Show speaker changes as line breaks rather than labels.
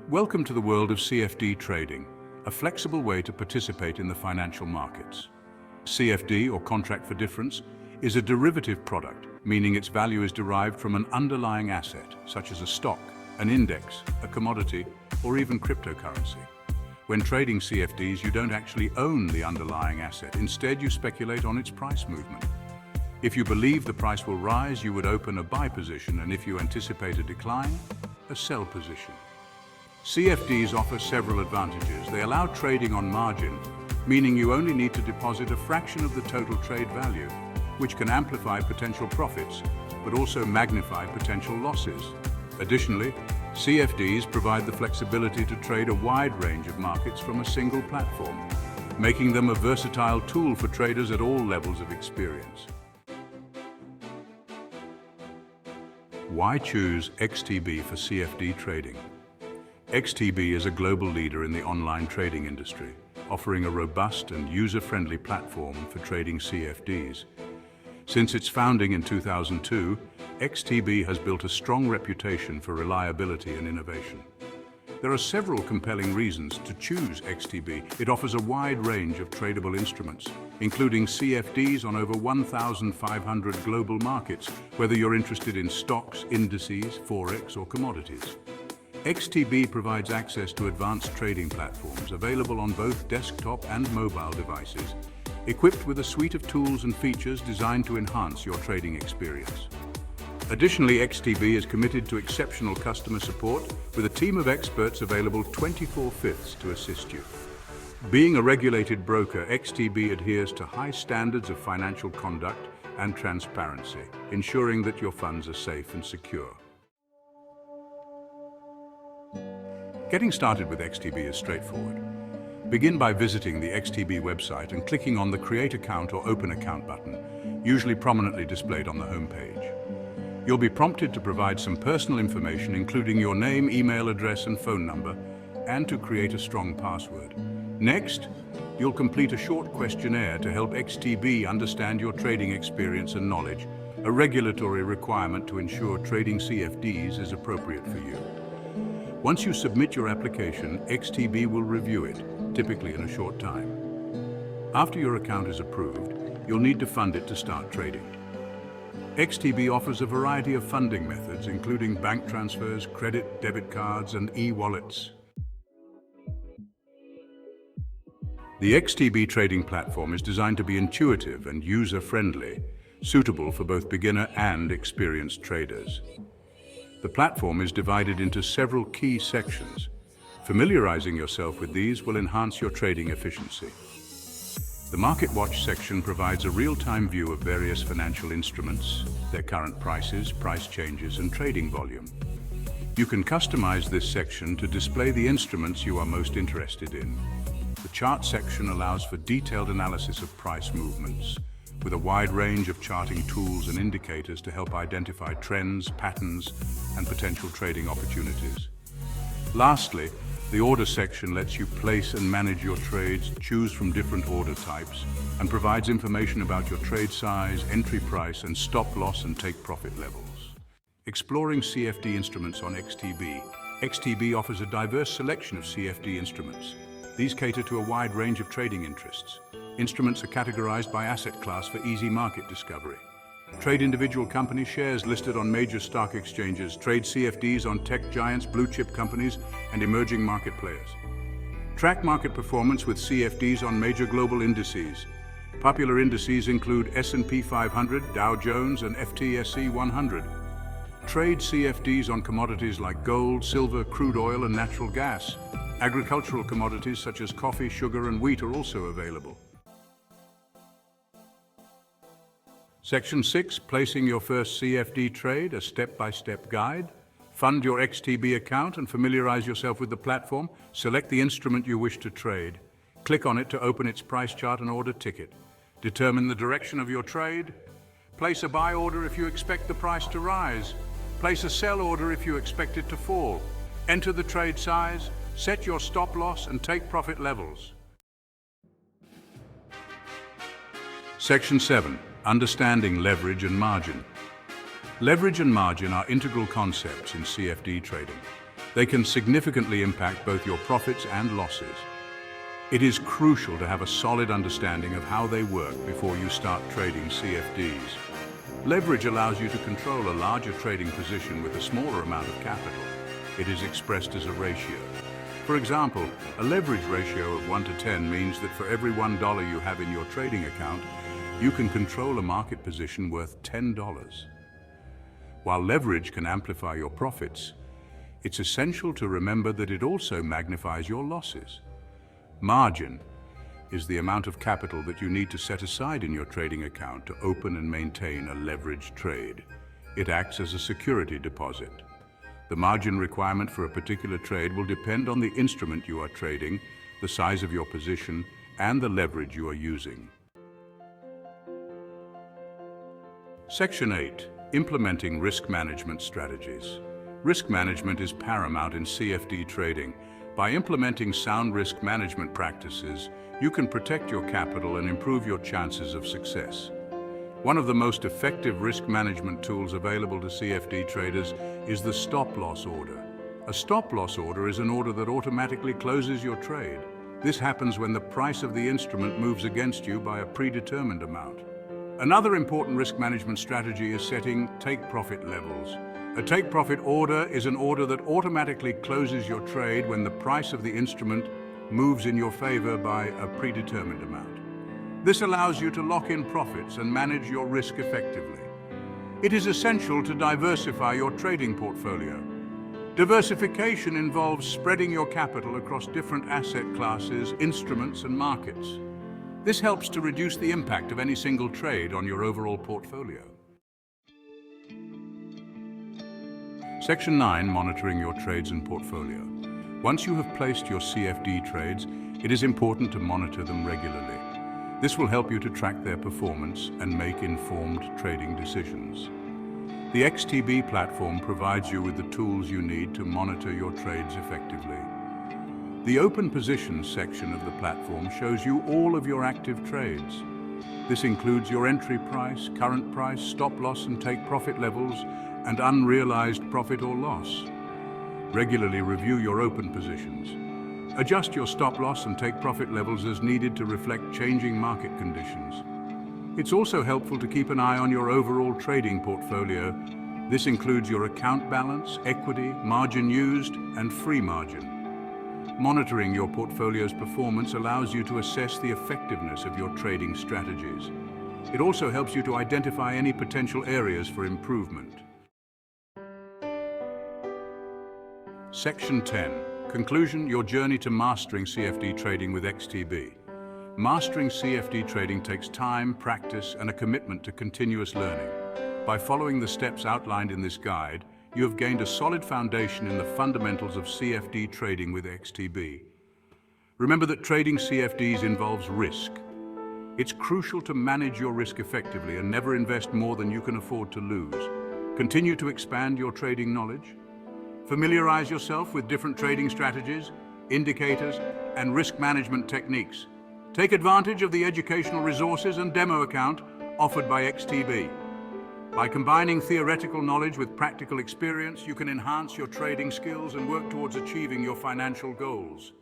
Welcome to the world of CFD trading, a flexible way to participate in the financial markets. CFD, or contract for difference, is a derivative product, meaning its value is derived from an underlying asset, such as a stock, an index, a commodity, or even cryptocurrency. When trading CFDs, you don't actually own the underlying asset. Instead, you speculate on its price movement. If you believe the price will rise, you would open a buy position, and if you anticipate a decline, a sell position. CFDs offer several advantages. They allow trading on margin, meaning you only need to deposit a fraction of the total trade value, which can amplify potential profits, but also magnify potential losses. Additionally, CFDs provide the flexibility to trade a wide range of markets from a single platform, making them a versatile tool for traders at all levels of experience. Why choose XTB for CFD trading? XTB is a global leader in the online trading industry, offering a robust and user-friendly platform for trading CFDs. Since its founding in 2002, XTB has built a strong reputation for reliability and innovation. There are several compelling reasons to choose XTB. It offers a wide range of tradable instruments, including CFDs on over 1,500 global markets, whether you're interested in stocks, indices, forex, or commodities. XTB provides access to advanced trading platforms available on both desktop and mobile devices, equipped with a suite of tools and features designed to enhance your trading experience. Additionally, XTB is committed to exceptional customer support with a team of experts available 24/5 to assist you. Being a regulated broker, XTB adheres to high standards of financial conduct and transparency, ensuring that your funds are safe and secure. Getting started with XTB is straightforward. Begin by visiting the XTB website and clicking on the Create Account or Open Account button, usually prominently displayed on the home page. You'll be prompted to provide some personal information, including your name, email address, and phone number, and to create a strong password. Next, you'll complete a short questionnaire to help XTB understand your trading experience and knowledge, a regulatory requirement to ensure trading CFDs is appropriate for you. Once you submit your application, XTB will review it, typically in a short time. After your account is approved, you'll need to fund it to start trading. XTB offers a variety of funding methods, including bank transfers, credit, debit cards, and e-wallets. The XTB trading platform is designed to be intuitive and user-friendly, suitable for both beginner and experienced traders. The platform is divided into several key sections. Familiarizing yourself with these will enhance your trading efficiency. The Market Watch section provides a real-time view of various financial instruments, their current prices, price changes, and trading volume. You can customize this section to display the instruments you are most interested in. The Chart section allows for detailed analysis of price movements, with a wide range of charting tools and indicators to help identify trends, patterns, and potential trading opportunities. Lastly, the Order section lets you place and manage your trades, choose from different order types, and provides information about your trade size, entry price, and stop loss and take profit levels. Exploring CFD instruments on XTB. XTB offers a diverse selection of CFD instruments. These cater to a wide range of trading interests. Instruments are categorized by asset class for easy market discovery. Trade individual company shares listed on major stock exchanges. Trade CFDs on tech giants, blue chip companies, and emerging market players. Track market performance with CFDs on major global indices. Popular indices include S&P 500, Dow Jones, and FTSE 100. Trade CFDs on commodities like gold, silver, crude oil, and natural gas. Agricultural commodities such as coffee, sugar, and wheat are also available. Section 6, Placing Your First CFD Trade, a step-by-step guide. Fund your XTB account and familiarize yourself with the platform. Select the instrument you wish to trade. Click on it to open its price chart and order ticket. Determine the direction of your trade. Place a buy order if you expect the price to rise. Place a sell order if you expect it to fall. Enter the trade size, set your stop loss, and take profit levels. Section 7. Understanding leverage and margin. Leverage and margin are integral concepts in CFD trading. They can significantly impact both your profits and losses. It is crucial to have a solid understanding of how they work before you start trading CFDs. Leverage allows you to control a larger trading position with a smaller amount of capital. It is expressed as a ratio. For example, a leverage ratio of 1 to 10 means that for every $1 you have in your trading account, you can control a market position worth $10. While leverage can amplify your profits, it's essential to remember that it also magnifies your losses. Margin is the amount of capital that you need to set aside in your trading account to open and maintain a leveraged trade. It acts as a security deposit. The margin requirement for a particular trade will depend on the instrument you are trading, the size of your position, and the leverage you are using. Section 8. Implementing risk management strategies. Risk management is paramount in CFD trading. By implementing sound risk management practices, you can protect your capital and improve your chances of success. One of the most effective risk management tools available to CFD traders is the stop-loss order. A stop-loss order is an order that automatically closes your trade. This happens when the price of the instrument moves against you by a predetermined amount. Another important risk management strategy is setting take-profit levels. A take-profit order is an order that automatically closes your trade when the price of the instrument moves in your favor by a predetermined amount. This allows you to lock in profits and manage your risk effectively. It is essential to diversify your trading portfolio. Diversification involves spreading your capital across different asset classes, instruments, and markets. This helps to reduce the impact of any single trade on your overall portfolio. Section 9. Monitoring your trades and portfolio. Once you have placed your CFD trades, it is important to monitor them regularly. This will help you to track their performance and make informed trading decisions. The XTB platform provides you with the tools you need to monitor your trades effectively. The Open Positions section of the platform shows you all of your active trades. This includes your entry price, current price, stop loss and take profit levels, and unrealized profit or loss. Regularly review your open positions. Adjust your stop loss and take profit levels as needed to reflect changing market conditions. It's also helpful to keep an eye on your overall trading portfolio. This includes your account balance, equity, margin used, and free margin. Monitoring your portfolio's performance allows you to assess the effectiveness of your trading strategies. It also helps you to identify any potential areas for improvement. Section 10. Conclusion, your journey to mastering CFD trading with XTB. Mastering CFD trading takes time, practice, and a commitment to continuous learning. By following the steps outlined in this guide, you have gained a solid foundation in the fundamentals of CFD trading with XTB. Remember that trading CFDs involves risk. It's crucial to manage your risk effectively and never invest more than you can afford to lose. Continue to expand your trading knowledge. Familiarize yourself with different trading strategies, indicators, and risk management techniques. Take advantage of the educational resources and demo account offered by XTB. By combining theoretical knowledge with practical experience, you can enhance your trading skills and work towards achieving your financial goals.